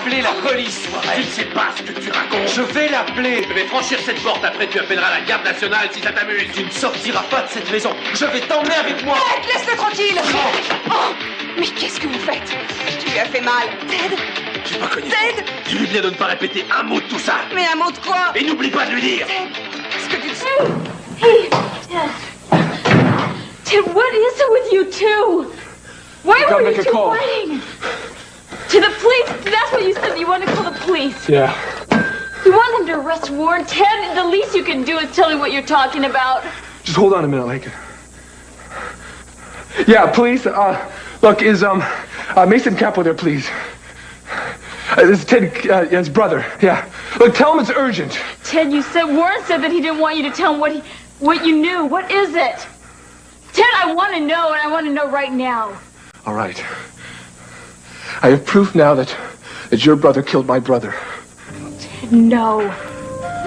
appeler la police. Tu ne sais pas ce que tu racontes. Je vais l'appeler. Je vais franchir cette porte, après tu appelleras la garde nationale si ça t'amuse. Tu ne sortiras pas de cette maison. Je vais t'emmener avec moi. Ted, laisse-le tranquille. Oh, mais qu'est-ce que vous faites? Tu lui as fait mal. Ted. J'ai pas connu. Ted. Dis-lui bien de ne pas répéter un mot de tout ça. Mais un mot de quoi? Et n'oublie pas de lui dire. Ted, est-ce que tu... Hey, Ted, what is it with you two? Why were you two fighting? To the police? That's what you said. You want to call the police? Yeah. You want them to arrest Warren? Ted, the least you can do is tell me what you're talking about. Just hold on a minute, Lakin. Yeah, police. Look, is Mason Capo there, please? This is Ted, his brother. Yeah. Look, tell him it's urgent. Ted, you said Warren said that he didn't want you to tell him what you knew. What is it? Ted, I want to know, and I want to know right now. All right. I have proof now that your brother killed my brother. Ted, no.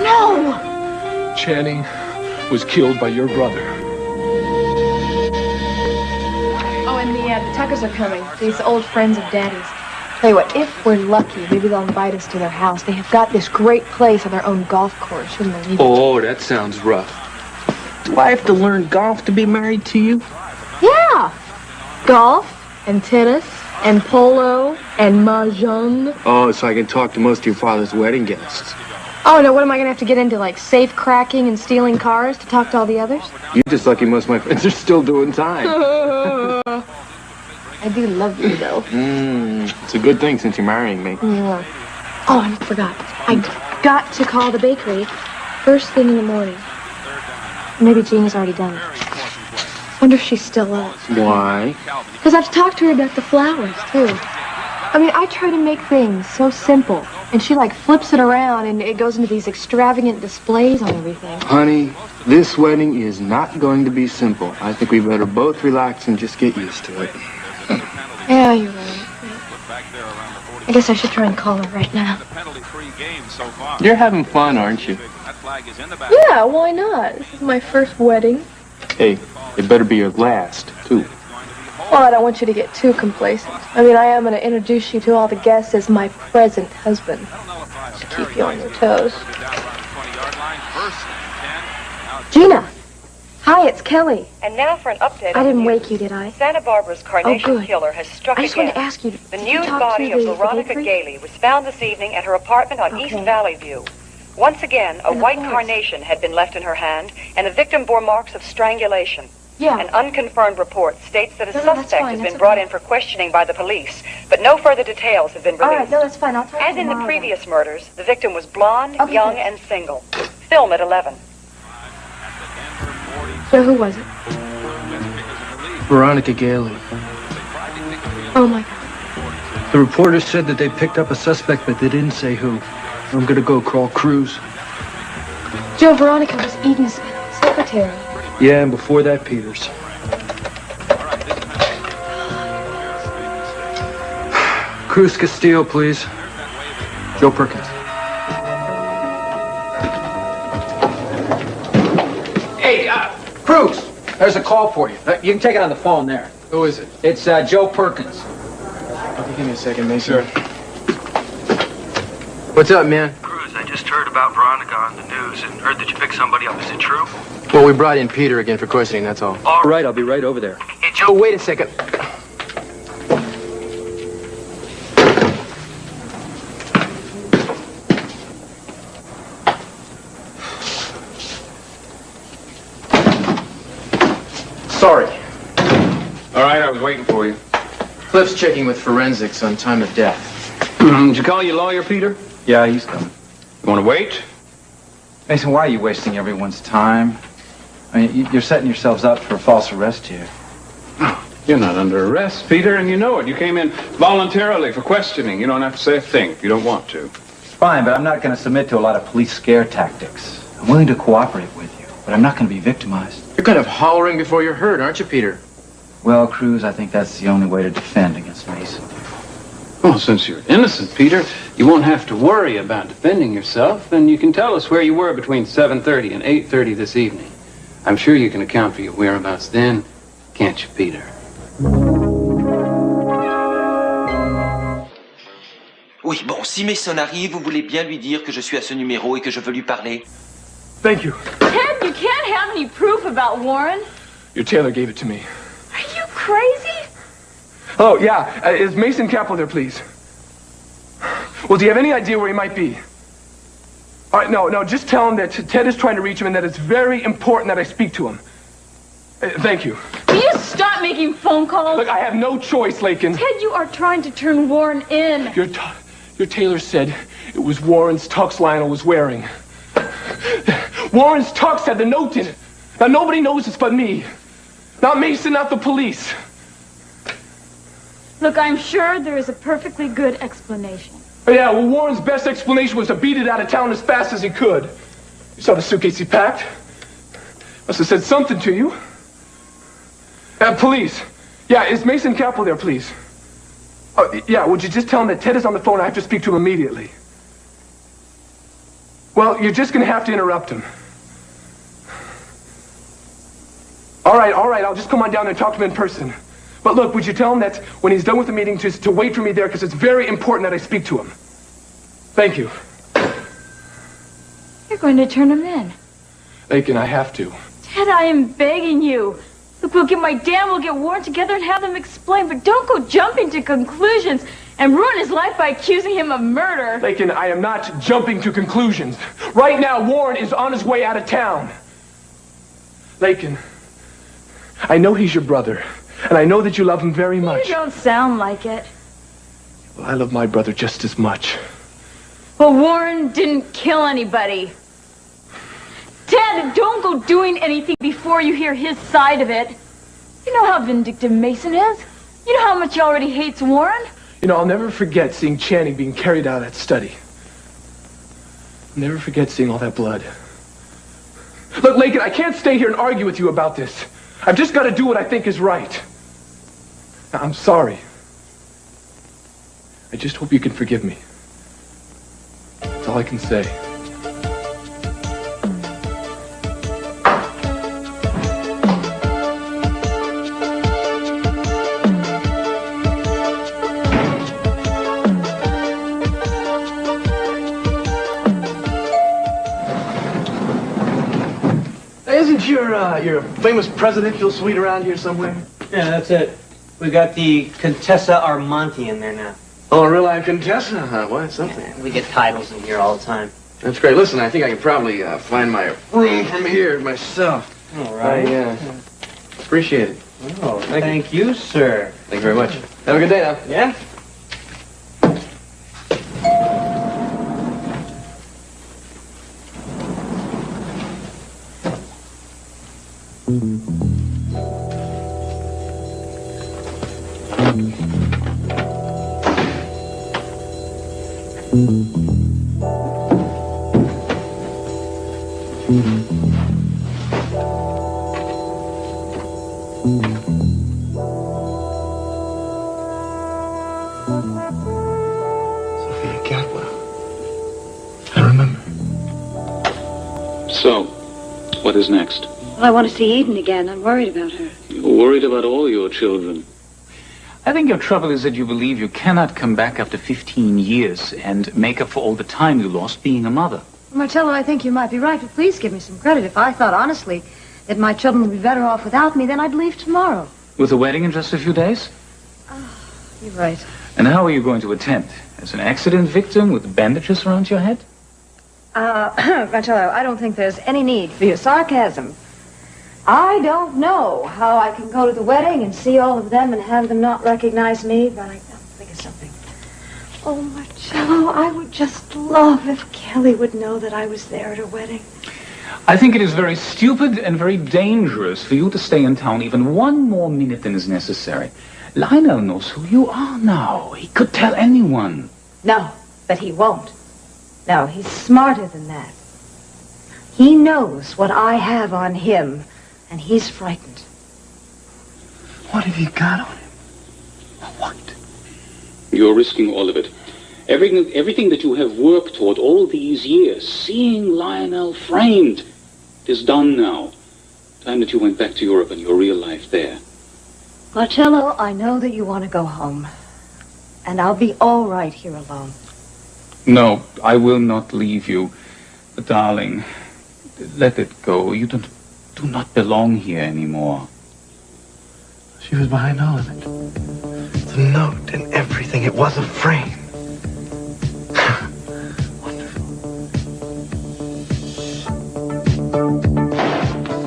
No! Channing was killed by your brother. Oh, and the Tuckers are coming. These old friends of Daddy's. Tell you what, if we're lucky, maybe they'll invite us to their house. They have got this great place on their own golf course. Shouldn't believe it. Oh, that sounds rough. Do I have to learn golf to be married to you? Yeah! Golf, and tennis, and polo, and mahjong. Oh, so I can talk to most of your father's wedding guests. Oh, no, what am I going to have to get into, like safe cracking and stealing cars to talk to all the others? You're just lucky most of my friends are still doing time. I do love you, though. It's a good thing since you're marrying me. Yeah. Oh, I forgot. I got to call the bakery first thing in the morning. Maybe Jean's already done it. Wonder if she's still up. Why? Because I've talked to her about the flowers, too. I mean, I try to make things so simple, and she, like, flips it around, and it goes into these extravagant displays on everything. Honey, this wedding is not going to be simple. I think we better both relax and just get used to it. Yeah, you're right. I guess I should try and call her right now. You're having fun, aren't you? Yeah, why not? This is my first wedding. Hey, it better be your last, too. Well, I don't want you to get too complacent. I mean, I am going to introduce you to all the guests as my present husband. To keep you on your toes. Gina! Hi, it's Kelly. And now for an update. I didn't wake you, did I? Santa Barbara's carnation killer has struck again. I just wanted to ask you. The nude body of Veronica Gailey was found this evening at her apartment on East Valley View. Once again, a white carnation had been left in her hand, and the victim bore marks of strangulation. Yeah. An unconfirmed report states that a suspect has been brought in for questioning by the police, but no further details have been released. All right, no, that's fine. I'll try As in the previous murders, the victim was blonde, young, and single. Film at 11. So who was it? Veronica Gailey. Oh, my God. The reporters said that they picked up a suspect, but they didn't say who. I'm gonna go call Cruz. Joe, Veronica was Eden's secretary. Yeah, and before that, Peters. Cruz Castillo, please. Joe Perkins. Hey, Cruz, there's a call for you. You can take it on the phone there. Who is it? It's Joe Perkins. Okay, give me a second, Mason. Sure. What's up, man? Cruz, I just heard about Veronica on the news and heard that you picked somebody up. Is it true? Well, we brought in Peter again for questioning, that's all. All right, I'll be right over there. Hey, Joe. Oh, wait a second. Sorry. All right, I was waiting for you. Cliff's checking with forensics on time of death. Did you call your lawyer, Peter? Yeah, he's coming. You want to wait? Mason, why are you wasting everyone's time? I mean, you're setting yourselves up for a false arrest here. You're not under arrest, Peter, and you know it. You came in voluntarily for questioning. You don't have to say a thing if you don't want to. Fine, but I'm not going to submit to a lot of police scare tactics. I'm willing to cooperate with you, but I'm not going to be victimized. You're kind of hollering before you're hurt, aren't you, Peter? Well, Cruz, I think that's the only way to defend against Mason. Well, since you're innocent, Peter, you won't have to worry about defending yourself, and you can tell us where you were between 7:30 and 8:30 this evening. I'm sure you can account for your whereabouts then, can't you, Peter? Oui, bon, si Mason arrive, vous voulez bien lui dire que je suis à ce numéro et que je veux lui parler? Thank you. Ted, you can't have any proof about Warren. Your tailor gave it to me. Are you crazy? Oh, yeah. Is Mason Capel there, please? Well, do you have any idea where he might be? All right, no, just tell him that Ted is trying to reach him and that it's very important that I speak to him. Thank you. Will you stop making phone calls? Look, I have no choice, Lakin. Ted, you are trying to turn Warren in. Your tailor said it was Warren's tux Lionel was wearing. Warren's tux had the note in it. Now, nobody knows this but me. Not Mason, not the police. Look, I'm sure there is a perfectly good explanation. Yeah, well, Warren's best explanation was to beat it out of town as fast as he could. You saw the suitcase he packed? Must have said something to you. Police. Yeah, is Mason Capel there, please? Yeah, would you just tell him that Ted is on the phone? I have to speak to him immediately. Well, you're just going to have to interrupt him. All right, I'll just come on down there and talk to him in person. But look, would you tell him that when he's done with the meeting, just to wait for me there, because it's very important that I speak to him. Thank you. You're going to turn him in. Lakin, I have to. Ted, I am begging you. Look, we'll get Warren together and have them explain, but don't go jumping to conclusions and ruin his life by accusing him of murder. Lakin, I am not jumping to conclusions. Right now, Warren is on his way out of town. Lakin, I know he's your brother, and I know that you love him very much. You don't sound like it. Well, I love my brother just as much. Well, Warren didn't kill anybody. Ted, don't go doing anything before you hear his side of it. You know how vindictive Mason is. You know how much he already hates Warren. You know, I'll never forget seeing Channing being carried out of that study. I'll never forget seeing all that blood. Look, Lakin, I can't stay here and argue with you about this. I've just got to do what I think is right. Now, I'm sorry. I just hope you can forgive me. That's all I can say. Isn't your famous presidential suite around here somewhere? Yeah, that's it. We got the Contessa Armonti in there now. Oh, a real live Contessa? Huh? Well, that's something. Yeah, we get titles in here all the time. That's great. Listen, I think I can probably find my room from here myself. All right. I appreciate it. Oh, thank you, sir. Thank you very much. Have a good day now. Yeah? Sophia Catwell. I remember. So, what is next? Well, I want to see Eden again. I'm worried about her. You're worried about all your children. I think your trouble is that you believe you cannot come back after 15 years and make up for all the time you lost being a mother. Marcello, I think you might be right, but please give me some credit. If I thought honestly that my children would be better off without me, then I'd leave tomorrow. With the wedding in just a few days? You're right. And how are you going to attend? As an accident victim with bandages around your head? Marcello, I don't think there's any need for your sarcasm. I don't know how I can go to the wedding and see all of them and have them not recognize me, but I'll think of something. Oh, Marcello, I would just love if Kelly would know that I was there at her wedding. I think it is very stupid and very dangerous for you to stay in town even one more minute than is necessary. Lionel knows who you are now. He could tell anyone. No, but he won't. No, he's smarter than that. He knows what I have on him, and he's frightened. What have you got on him? What? You're risking all of it. Everything that you have worked toward all these years, seeing Lionel framed, is done now. Time that you went back to Europe and your real life there. Marcello, I know that you want to go home. And I'll be all right here alone. No, I will not leave you. But, darling, let it go. You do not belong here anymore. She was behind all of it. The note and everything. It was a frame.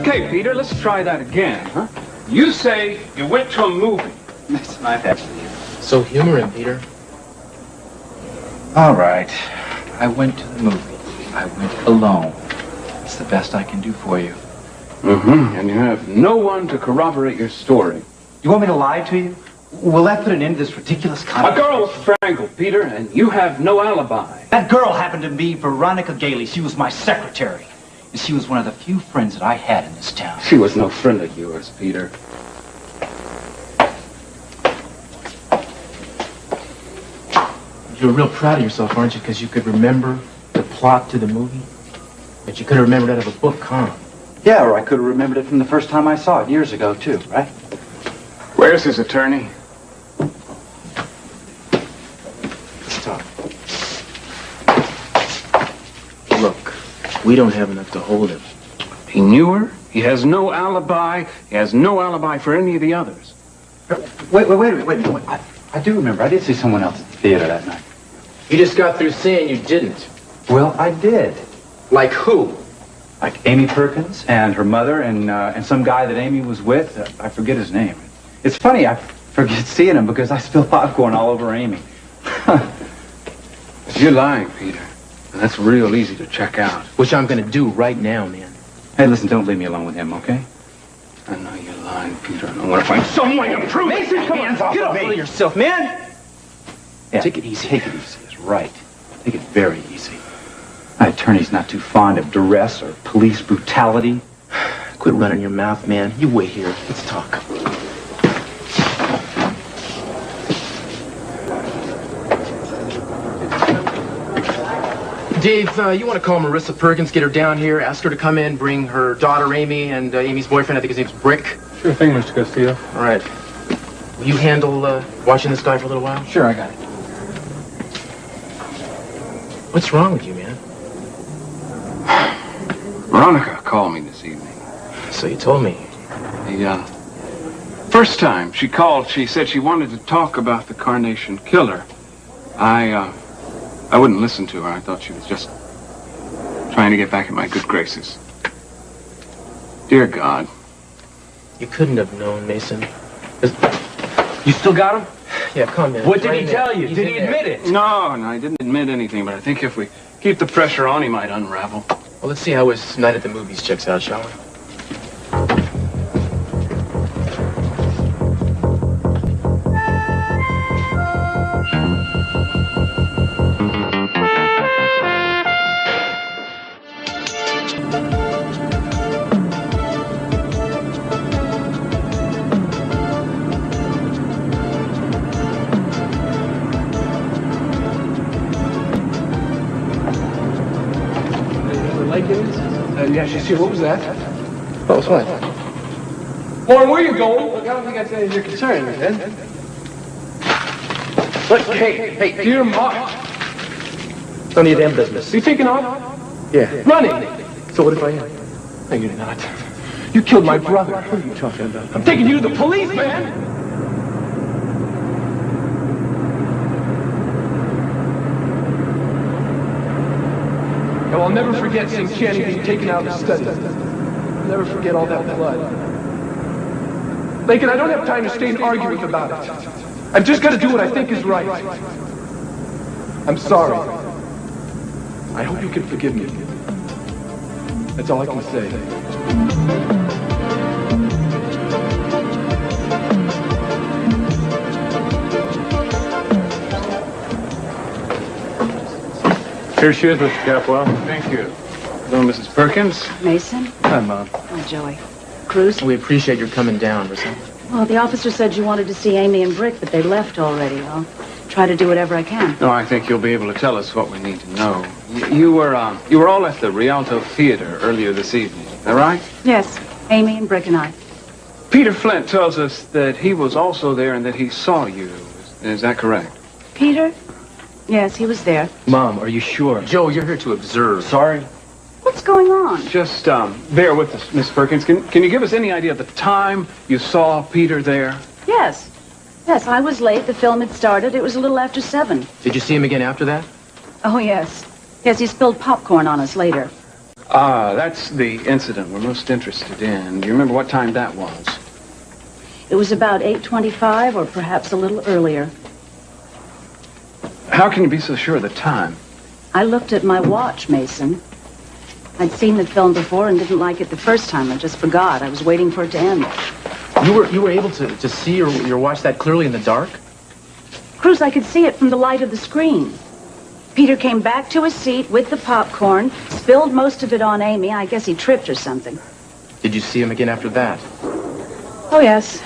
Okay, Peter, let's try that again, huh? You say you went to a movie. That's not actually. So humoring, Peter. All right. I went to the movie. I went alone. It's the best I can do for you. Mm-hmm. And you have no one to corroborate your story. You want me to lie to you? Will that put an end to this ridiculous A conduct? girl was strangled, Peter, and you have no alibi. That girl happened to be Veronica Gailey. She was my secretary. And she was one of the few friends that I had in this town. She was no friend of yours, Peter. You're real proud of yourself, aren't you? Because you could remember the plot to the movie? But you could have remembered out of a book, huh? Yeah, or I could have remembered it from the first time I saw it years ago, too, right? Where's his attorney? Let's talk. Look, we don't have enough to hold him. He knew her. He has no alibi. He has no alibi for any of the others. Wait a minute. I do remember. I did see someone else at the theater that night. You just got through saying you didn't. Well, I did. Like who? Like Amy Perkins and her mother and some guy that Amy was with. I forget his name. It's funny, I forget seeing him because I spilled popcorn all over Amy. You're lying, Peter. And that's real easy to check out. Which I'm gonna do right now, man. Hey, listen, don't leave me alone with him, okay? I know you're lying, Peter. And I want to find some way to prove it. Mason, come on, get off of yourself, man! Yeah, Take it easy. Take it easy, is right. Take it very easy. My attorney's not too fond of duress or police brutality. Quit running your mouth, man. You wait here. Let's talk. Dave, you want to call Marissa Perkins, get her down here, ask her to come in, bring her daughter Amy and Amy's boyfriend, I think his name's Brick. Sure thing, Mr. Castillo. All right. Will you handle watching this guy for a little while? Sure, I got it. What's wrong with you, man? Veronica called me this evening. So you told me. The first time she called, she said she wanted to talk about the Carnation Killer. I wouldn't listen to her. I thought she was just trying to get back in my good graces. Dear God. You couldn't have known, Mason. You still got him? Yeah, come in. What did he tell you? Did he admit it? No, I didn't admit anything, but I think if we keep the pressure on, he might unravel. Well, let's see how his night at the movies checks out, shall we? Yeah, what was that? What was what? Warren, where are you going? Look, I don't think that's any of your concern, man. Look, hey. Dear Mark. None of your damn business. You taking off? Yeah. Running. So what if I am? No, you're not. You killed my brother. What are you talking about? I'm taking you to the police, man. Oh, I'll never forget seeing Channing being taken out of the study. I'll never forget all that blood. Lincoln, I don't have time to stay and argue with about it. I've just got to do what I think is right. I'm sorry. I hope you can forgive me. That's all I can say. Here she is, Mr. Capwell. Thank you. Hello, Mrs. Perkins. Mason? Hi, Mom. Oh, Joey. Cruz? We appreciate your coming down, Marissa. Well, the officer said you wanted to see Amy and Brick, but they left already. I'll try to do whatever I can. No, I think you'll be able to tell us what we need to know. You were all at the Rialto Theater earlier this evening, is that right? Yes, Amy and Brick and I. Peter Flint tells us that he was also there and that he saw you. Is that correct? Peter? Yes, he was there. Mom, are you sure? Joe, you're here to observe. Sorry? What's going on? Just bear with us, Miss Perkins. Can you give us any idea of the time you saw Peter there? Yes. Yes, I was late. The film had started. It was a little after 7. Did you see him again after that? Oh, yes. Yes, he spilled popcorn on us later. Ah, that's the incident we're most interested in. Do you remember what time that was? It was about 8:25 or perhaps a little earlier. How can you be so sure of the time? I looked at my watch, Mason. I'd seen the film before and didn't like it the first time. I just forgot. I was waiting for it to end. You were able to see your watch that clearly in the dark? Cruz, I could see it from the light of the screen. Peter came back to his seat with the popcorn, spilled most of it on Amy. I guess he tripped or something. Did you see him again after that? Oh, yes.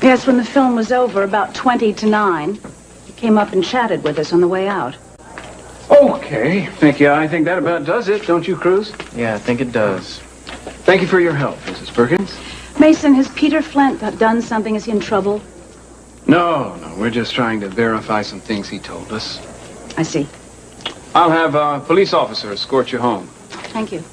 Yes, when the film was over, about 20 to 9, he came up and chatted with us on the way out. Okay. I think that about does it, don't you, Cruz? Yeah, I think it does. Thank you for your help, Mrs. Perkins. Mason, has Peter Flint done something? Is he in trouble? No, we're just trying to verify some things he told us. I see. I'll have a police officer escort you home. Thank you.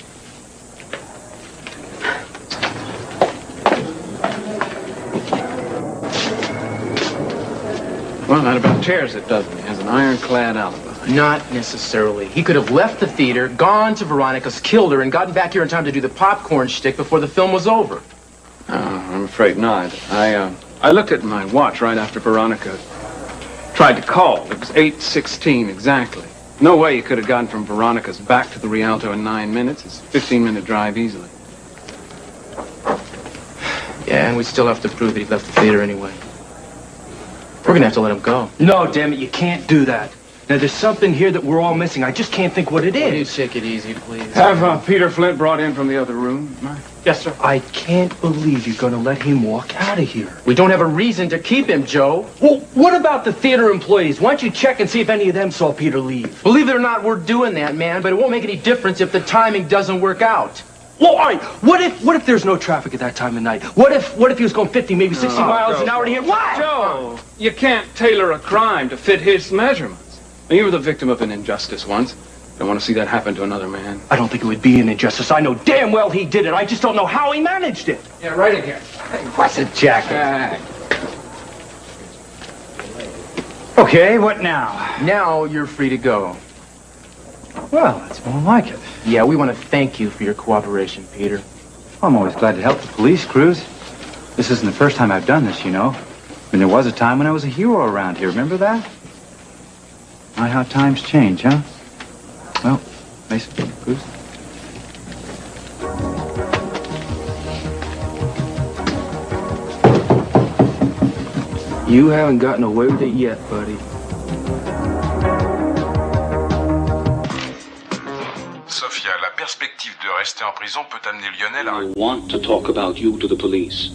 Well, that about tears it, doesn't it? He has an ironclad alibi. Not necessarily. He could have left the theater, gone to Veronica's, killed her, and gotten back here in time to do the popcorn shtick before the film was over. I'm afraid not. I looked at my watch right after Veronica tried to call. It was 8:16 exactly. No way you could have gotten from Veronica's back to the Rialto in 9 minutes. It's a 15-minute drive easily. Yeah, and we still have to prove that he left the theater anyway. We're gonna have to let him go. No, damn it, you can't do that. Now, there's something here that we're all missing. I just can't think what it is. Will you take it easy, please? Have Peter Flint brought in from the other room? Yes, sir. I can't believe you're gonna let him walk out of here. We don't have a reason to keep him, Joe. Well, what about the theater employees? Why don't you check and see if any of them saw Peter leave? Believe it or not, we're doing that, man, but it won't make any difference if the timing doesn't work out. Well, all right. What if there's no traffic at that time of night? What if he was going 50, maybe 60 miles an hour to here? What? Joe, you can't tailor a crime to fit his measurements. You were the victim of an injustice once. Don't want to see that happen to another man. I don't think it would be an injustice. I know damn well he did it. I just don't know how he managed it. Yeah, right again. What's a jacket? Okay, what now? Now you're free to go. Well, that's more like it. Yeah, we want to thank you for your cooperation, Peter. I'm always glad to help the police, Cruz. This isn't the first time I've done this, you know. I mean, there was a time when I was a hero around here. Remember that? My, how times change, huh? Well, Mason, Cruz. You haven't gotten away with it yet, buddy. Sophia, la perspective de rester en prison peut amener Lionel à... I want to talk about you to the police.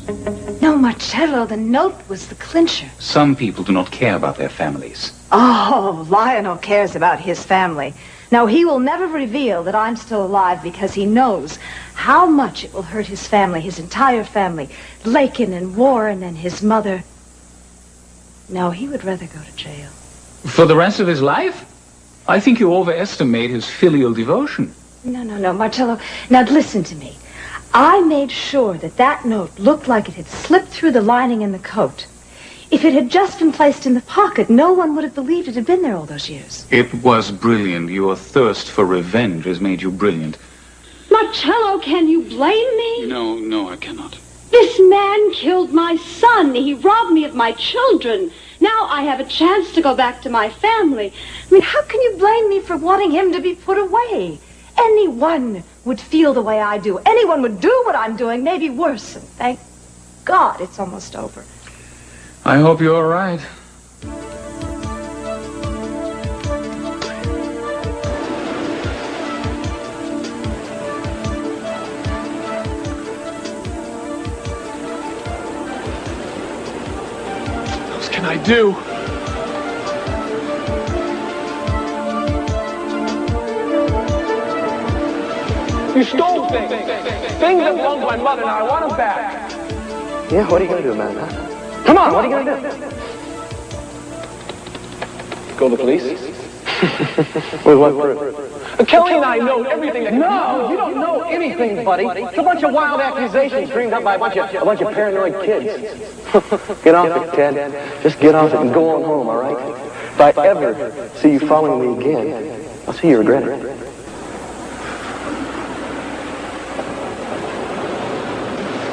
No, Marcello, the note was the clincher. Some people do not care about their families. Oh, Lionel cares about his family. Now, he will never reveal that I'm still alive because he knows how much it will hurt his family, his entire family. Lakin and Warren and his mother. No, he would rather go to jail. For the rest of his life? I think you overestimate his filial devotion. No, Marcello. Now, listen to me. I made sure that note looked like it had slipped through the lining in the coat. If it had just been placed in the pocket, no one would have believed it had been there all those years. It was brilliant. Your thirst for revenge has made you brilliant. Marcello, can you blame me? No, I cannot. This man killed my son. He robbed me of my children. Now I have a chance to go back to my family. I mean, how can you blame me for wanting him to be put away? Anyone would feel the way I do. Anyone would do what I'm doing, maybe worse. And thank God it's almost over. I hope you're right. What else can I do? You stole things. Things that belonged to my mother, and I want them back. Yeah, what are you going to do about that? Come on, what are you going to do? Call the police? With what proof? Kelly and I know everything that... No, you don't know anything, buddy. It's a bunch of wild accusations dreamed up by a bunch of paranoid kids. Get off it, Ted. Just get off it and go on home, all right? If I ever see you following me again, I'll see you regret it.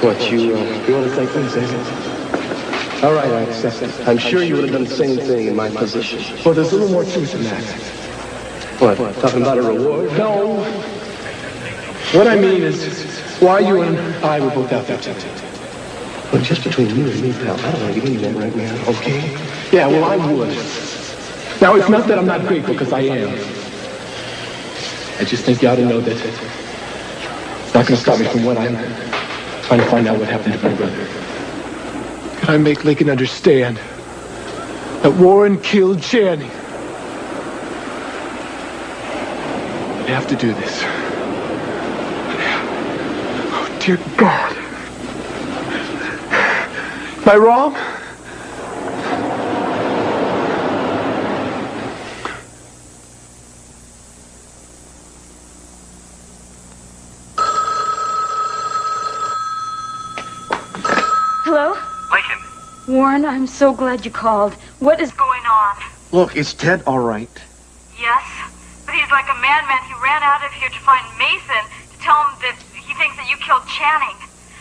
What, you want to take things, eh? All right, I accept it. I'm sure you would have done the same thing in my position. Well, there's a little more to it than that. What, talking about a reward? No. What I mean is, why you and I were both out there today. Well, just between you and me, pal, I don't want to get into that right now, okay? Yeah, well, I would. Now, it's not that I'm not grateful, because I am. I just think you ought to know that it's not going to stop me from what I'm trying to find out what happened to my brother. Can I make Lincoln understand that Warren killed Channing? I have to do this. Oh, dear God. Am I wrong? Hello? Lincoln. Warren, I'm so glad you called. What is going on? Look, is Ted all right? Yes, but he's like a madman. He ran out of here to find Mason to tell him that he thinks that you killed Channing.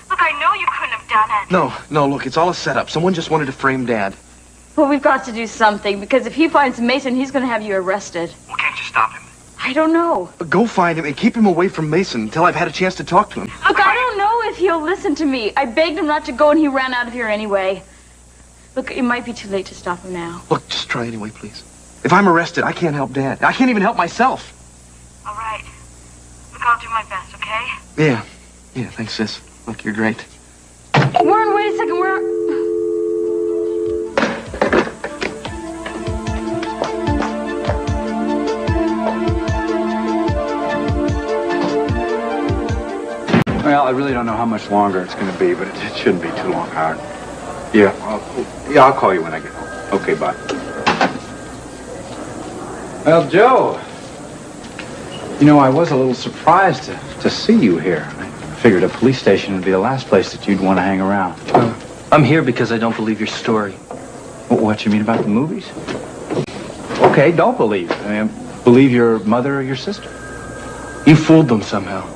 Look, I know you couldn't have done it. No, look, it's all a setup. Someone just wanted to frame Dad. Well, we've got to do something, because if he finds Mason, he's going to have you arrested. Well, can't you stop him? I don't know. But go find him and keep him away from Mason until I've had a chance to talk to him. Look, I don't know if he'll listen to me. I begged him not to go, and he ran out of here anyway. Look, it might be too late to stop him now. Look, just try anyway, please. If I'm arrested, I can't help Dad. I can't even help myself. All right. Look, I'll do my best, okay? Yeah, thanks, sis. Look, you're great. Warren, wait a second. Well, I really don't know how much longer it's going to be, but it shouldn't be too long, Howard. Yeah, I'll call you when I get home. Okay, bye. Well, Joe, you know, I was a little surprised to see you here. I figured a police station would be the last place that you'd want to hang around. I'm here because I don't believe your story. What you mean about the movies? Okay, don't believe. I mean, believe your mother or your sister. You fooled them somehow.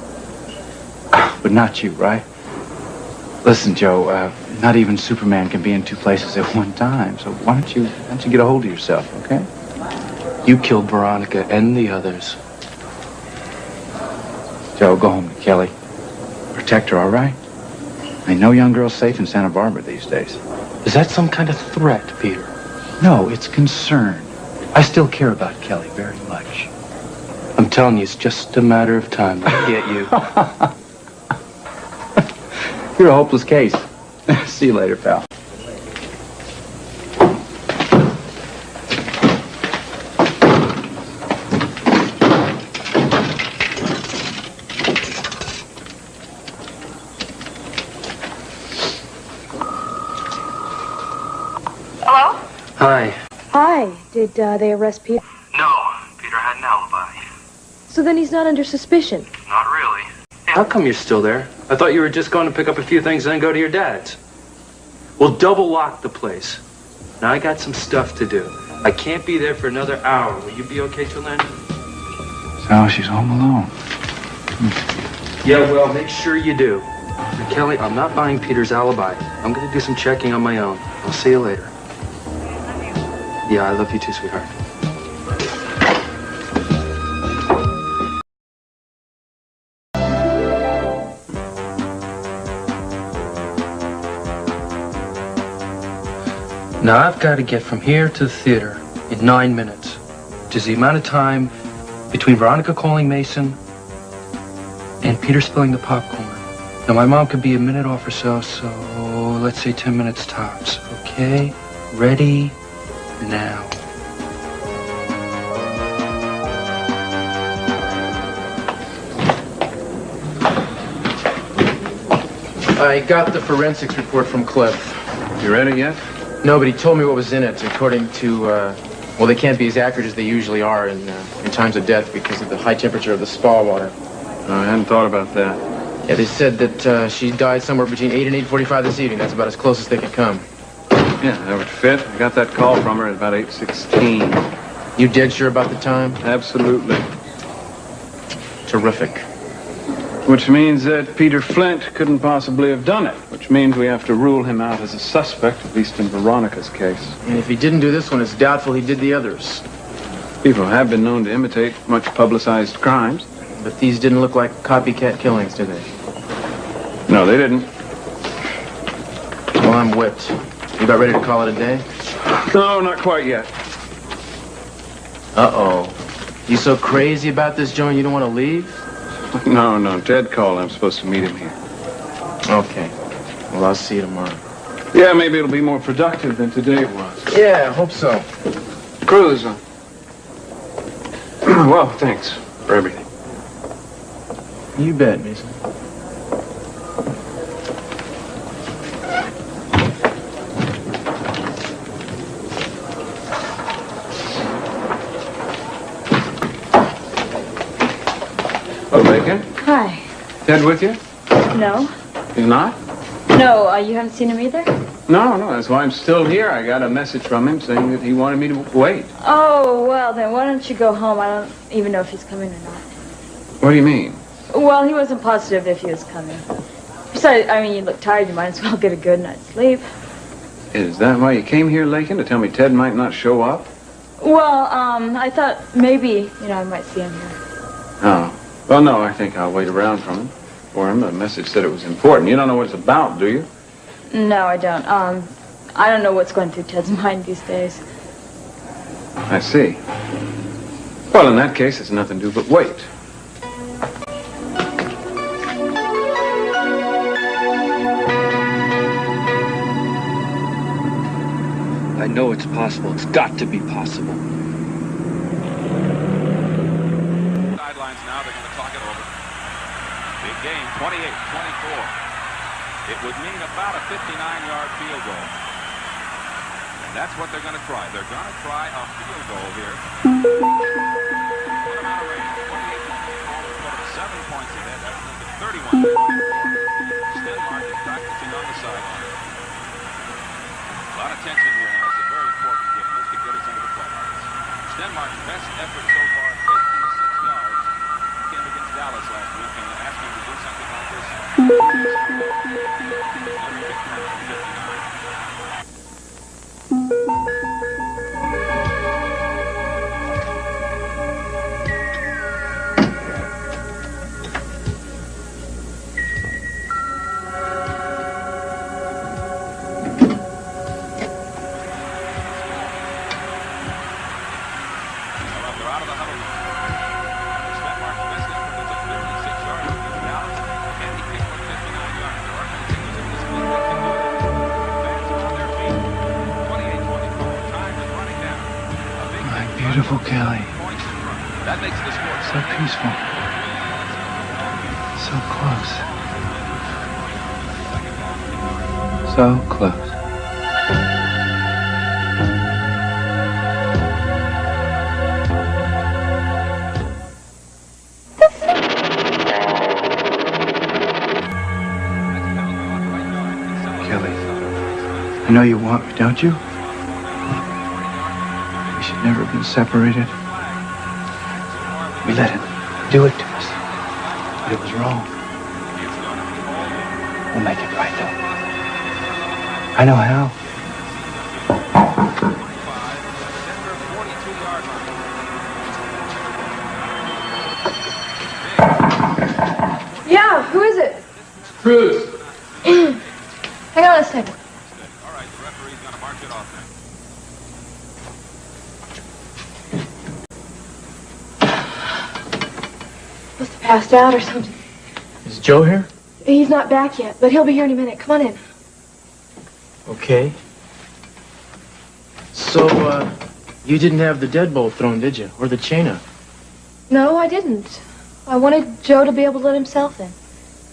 But not you, right? Listen, Joe, not even Superman can be in two places at one time. So why don't you get a hold of yourself, okay? You killed Veronica and the others. Joe, go home to Kelly. Protect her, all right? Ain't no young girl safe in Santa Barbara these days. Is that some kind of threat, Peter? No, it's concern. I still care about Kelly very much. I'm telling you, it's just a matter of time to get you. You're a hopeless case. See you later, pal. Hello? Hi. Hi. Did they arrest Peter? No, Peter had an alibi. So then he's not under suspicion. Not really. How come you're still there? I thought you were just going to pick up a few things and then go to your dad's. Well, double lock the place. Now I got some stuff to do. I can't be there for another hour. Will you be okay till then? So she's home alone. Yeah, well, make sure you do. And Kelly, I'm not buying Peter's alibi. I'm going to do some checking on my own. I'll see you later. Yeah, I love you too, sweetheart. Now I've got to get from here to the theater in 9 minutes, which is the amount of time between Veronica calling Mason and Peter spilling the popcorn. Now my mom could be a minute off or so let's say 10 minutes tops. Okay? Ready? Now. I got the forensics report from Cliff. You read it yet? No, but he told me what was in it, according to Well, they can't be as accurate as they usually are in times of death because of the high temperature of the spa water. I hadn't thought about that. Yeah, they said that she died somewhere between 8 and 8:45 this evening. That's about as close as they could come. Yeah, that would fit. I got that call from her at about 8:16. You dead sure about the time? Absolutely. Terrific. Which means that Peter Flint couldn't possibly have done it. Which means we have to rule him out as a suspect, at least in Veronica's case. And if he didn't do this one, it's doubtful he did the others. People have been known to imitate much publicized crimes. But these didn't look like copycat killings, did they? No, they didn't. Well, I'm whipped. You about ready to call it a day? No, not quite yet. Uh-oh. You so crazy about this joint you don't want to leave? No. Ted called. I'm supposed to meet him here. Okay. Well, I'll see you tomorrow. Yeah, maybe it'll be more productive than today was. Yeah, I hope so. Cruz. Well, thanks for everything. You bet, Mason. Oh, Bacon? Hi. Ted with you? No. He's not? No, you haven't seen him either? No, that's why I'm still here. I got a message from him saying that he wanted me to wait. Oh, well, then why don't you go home? I don't even know if he's coming or not. What do you mean? Well, he wasn't positive if he was coming. Besides, I mean, you look tired. You might as well get a good night's sleep. Is that why you came here, Lakin, to tell me Ted might not show up? Well, I thought maybe, I might see him here. Oh. Well, no, I think I'll wait around for him. The message said it was important. You don't know what it's about, do you? No, I don't. I don't know what's going through Ted's mind these days. I see. Well, in that case, it's nothing to do but wait. I know it's possible. It's got to be possible. Sidelines now, they're going to talk it over. Big game, 28-24. It would mean about a 59-yard field goal. And that's what they're going to try. They're going to try a field goal here. Put them out of range. 28-24 would put them 7 points ahead. That's number 31. Stenmark is practicing on the sideline. A lot of tension here now. It's a very important game. This could get us into the playoffs. Stenmark's best effort so far, 56 yards. Came against Dallas last week, and asked him to do something like this. Never big turn from My beautiful Kelly. That makes the score So peaceful. So close. So close. Kelly, I know you want me, don't you? We should never have been separated. We let him do it to us. But it was wrong. We'll make it right, though. I know how. Yeah, who is it? Cruz. Hang on a second. All right, the referee's going to mark it off now. Must have passed out or something. Is Joe here? He's not back yet, but he'll be here in a minute. Come on in. Okay. So, you didn't have the deadbolt thrown, did you? Or the chain up? No, I didn't. I wanted Joe to be able to let himself in.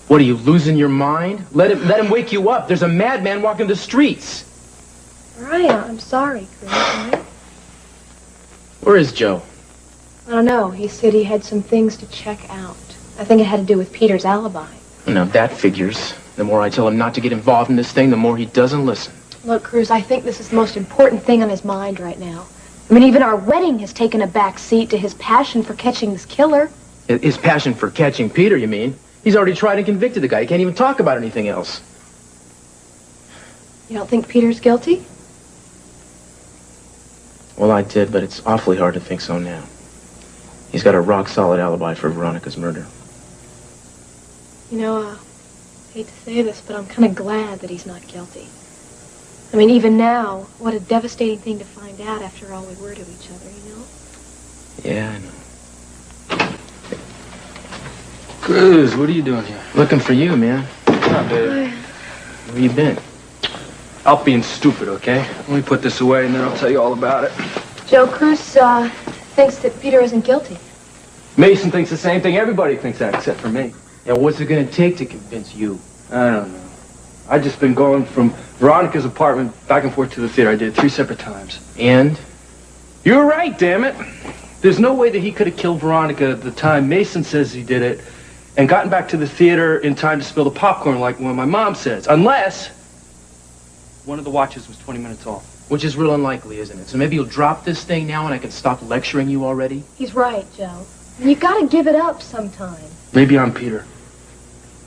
What, are you losing your mind? Let him wake you up. There's a madman walking the streets. All right, I'm sorry, Chris. All right? Where is Joe? I don't know. He said he had some things to check out. I think it had to do with Peter's alibi. Now, that figures. The more I tell him not to get involved in this thing, the more he doesn't listen. Look, Cruz, I think this is the most important thing on his mind right now. I mean, even our wedding has taken a back seat to his passion for catching this killer. His passion for catching Peter, you mean? He's already tried and convicted the guy. He can't even talk about anything else. You don't think Peter's guilty? Well, I did, but it's awfully hard to think so now. He's got a rock-solid alibi for Veronica's murder. You know, I hate to say this, but I'm kind of glad that he's not guilty. I mean, even now, what a devastating thing to find out after all we were to each other, you know? Yeah, I know. Cruz, what are you doing here? Looking for you, man. Oh, baby. Where you been? Out being stupid, okay? Let me put this away and then I'll tell you all about it. Joe, Cruz thinks that Peter isn't guilty. Mason thinks the same thing. Everybody thinks that except for me. Yeah, what's it gonna take to convince you? I don't know. I just been going from Veronica's apartment back and forth to the theater. I did 3 separate times. And? You were right, damn it. There's no way that he could have killed Veronica at the time Mason says he did it and gotten back to the theater in time to spill the popcorn like when my mom says. Unless one of the watches was 20 minutes off. Which is real unlikely, isn't it? So maybe you'll drop this thing now and I can stop lecturing you already? He's right, Joe. You gotta give it up sometime. Maybe I'm Peter.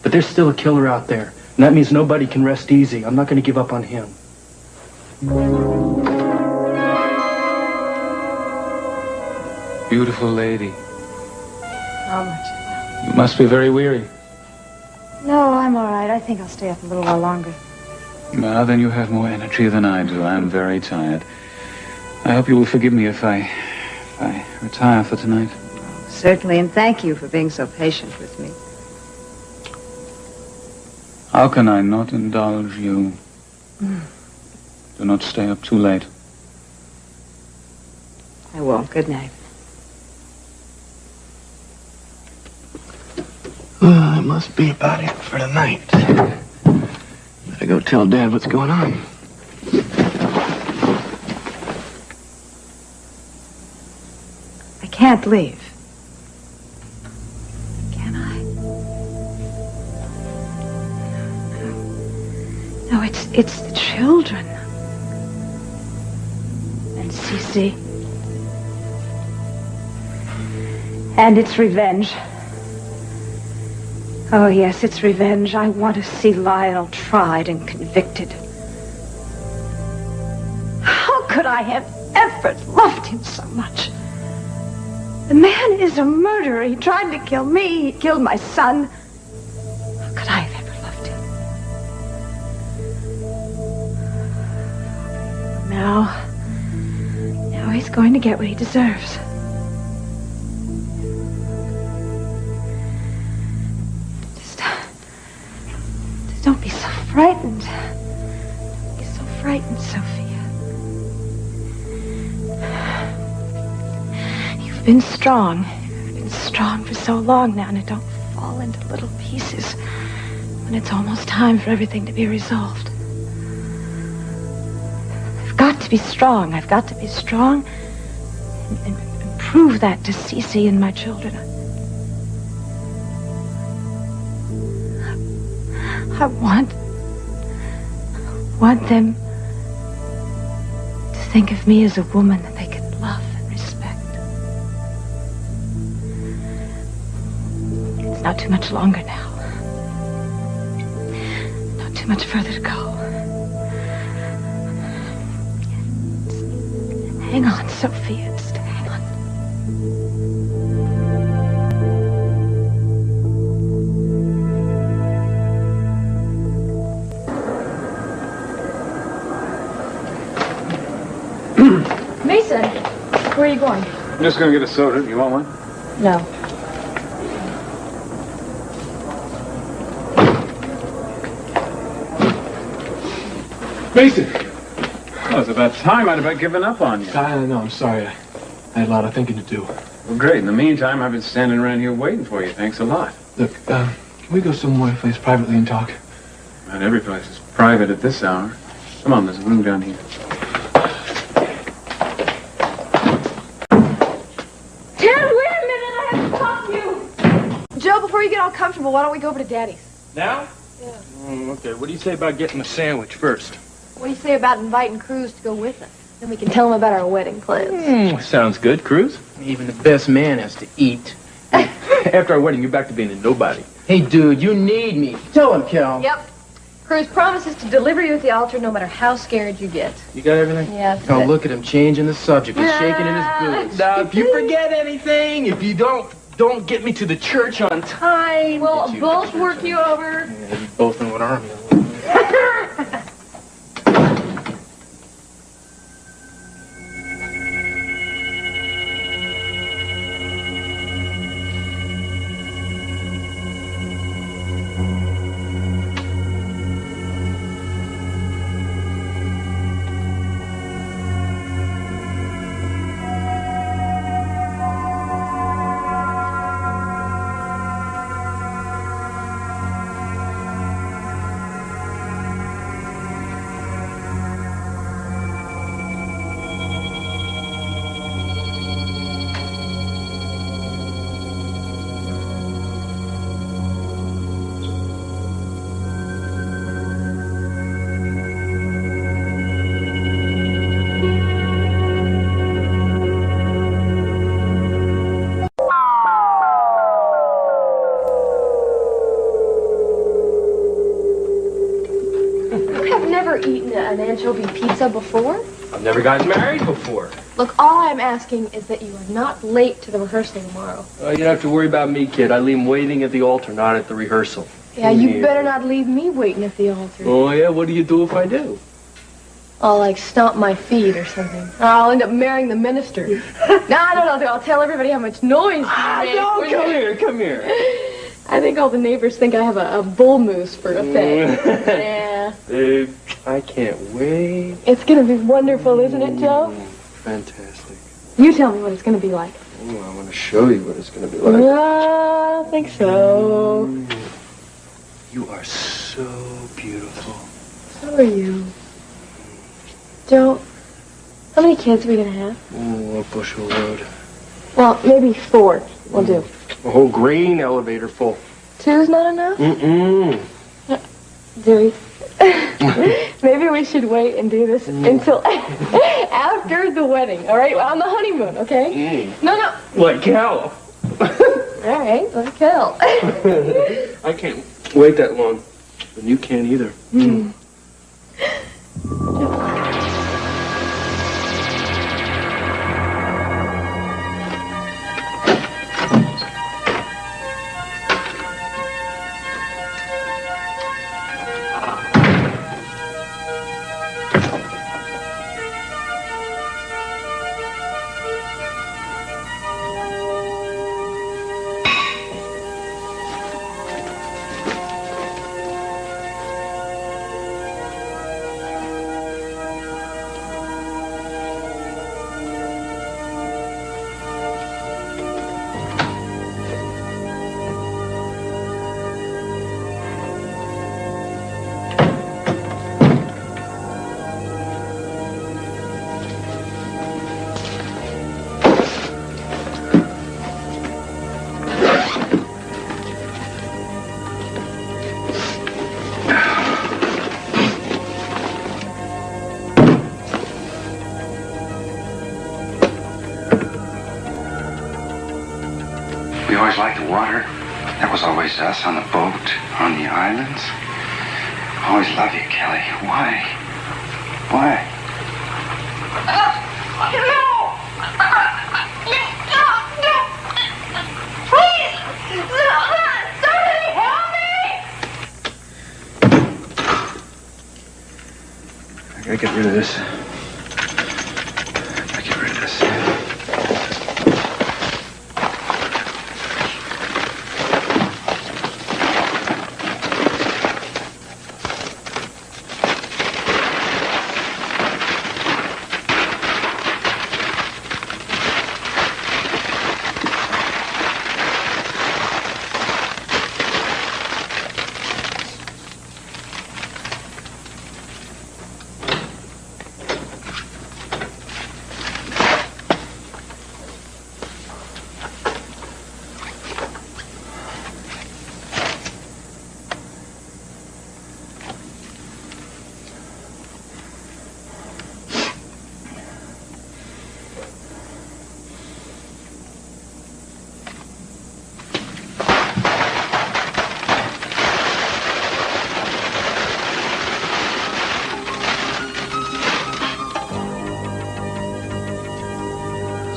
But there's still a killer out there. And that means nobody can rest easy. I'm not going to give up on him. Beautiful lady. How much? You must be very weary. No, I'm all right. I think I'll stay up a little while longer. Well, then you have more energy than I do. I'm very tired. I hope you will forgive me if I retire for tonight. Certainly, and thank you for being so patient with me. How can I not indulge you? Do not stay up too late. I won't. Good night. Well, it must be about it for tonight. Better go tell Dad what's going on. I can't leave. Can I? No, it's the children. And Cece. And it's revenge. Oh, yes, it's revenge. I want to see Lionel tried and convicted. How could I have ever loved him so much? The man is a murderer. He tried to kill me. He killed my son. How could I have ever loved him? Now he's going to get what he deserves. Just don't be so frightened. Don't be so frightened, Sophia. You've been strong. You've been strong for so long now, and don't fall into little pieces when it's almost time for everything to be resolved. I've got to be strong. I've got to be strong and prove that to Cece and my children. I want them to think of me as a woman that they can love and respect. It's not too much longer now. Not too much further to go. Hang on, Sophia. Just hang on. Mason, where are you going? I'm just going to get a soda. You want one? No. Mason! Well, it's about time. I'd have given up on you. I know, I'm sorry. I had a lot of thinking to do. Well, great. In the meantime, I've been standing around here waiting for you. Thanks a lot. Look, can we go somewhere place privately and talk? Not every place is private at this hour. Come on, there's a room down here. get all comfortable, why don't we go over to Daddy's? Now? Yeah. Okay, what do you say about getting a sandwich first? What do you say about inviting Cruz to go with us? Then we can tell him about our wedding plans. Sounds good, Cruz. Even the best man has to eat. After our wedding, you're back to being a nobody. Hey, dude, you need me. Tell him, Cal. Yep. Cruz promises to deliver you at the altar no matter how scared you get. You got everything? Yeah, that's Oh, it. look at him changing the subject. He's shaking in his boots. Now, if you forget anything, if you don't get me to the church on time. We'll both work you over. Yeah, you both know what army. Eaten an anchovy pizza before? I've never gotten married before. Look, all I'm asking is that you are not late to the rehearsal tomorrow. You don't have to worry about me, kid. I leave him waiting at the altar, not at the rehearsal. Yeah, you better not leave me waiting at the altar. Oh, yeah? What do you do if I do? I'll, like, stomp my feet or something. I'll end up marrying the minister. No, I don't know. I'll tell everybody how much noise you make. No, come here. I think all the neighbors think I have a bull moose for a pet. Yeah. Dude, I can't wait. It's going to be wonderful, isn't it, Joe? Fantastic. You tell me what it's going to be like. Oh, I want to show you what it's going to be like. No, I don't think so. You are so beautiful. So are you. Joe, how many kids are we going to have? Oh, a bushel load. Well, maybe 4 will do. A whole grain elevator full. 2's not enough? Mm-mm. Dewey, maybe we should wait and do this until after the wedding, all right? On the honeymoon, okay? No. Like Cal. All right, let's go. I can't wait that long. And you can't either. We always liked the water. That was always us on the boat, on the islands. Always love you, Kelly. Why? Why? I gotta get rid of this. I gotta get rid of this.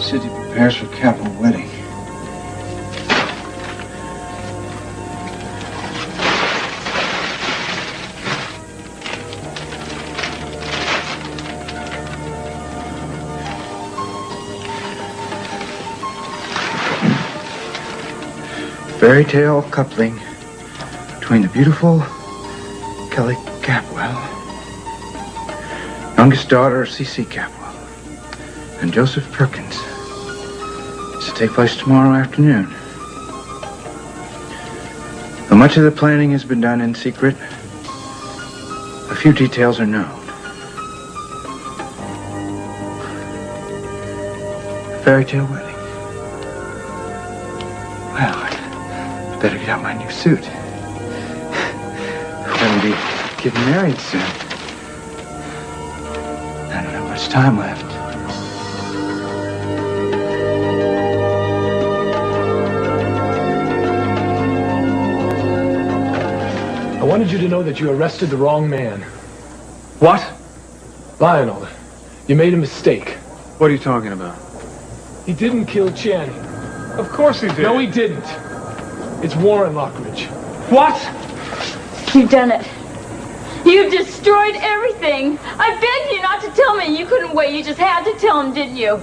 City prepares for capital wedding. Fairy tale coupling between the beautiful Kelly Capwell, youngest daughter of C.C. Capwell, and Joseph Perkins. It's to take place tomorrow afternoon. Though much of the planning has been done in secret, a few details are known. Fairy tale wedding. Well, I better get out my new suit. We're going to be getting married soon. I don't have much time left. I wanted you to know that you arrested the wrong man. What? Lionel, you made a mistake. What are you talking about? He didn't kill Channing. Of course he did. No, he didn't. It's Warren Lockridge. What? You've done it. You've destroyed everything. I begged you not to tell me. You couldn't wait. You just had to tell him, didn't you?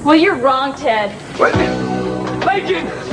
Well, you're wrong, Ted. What? Lincoln!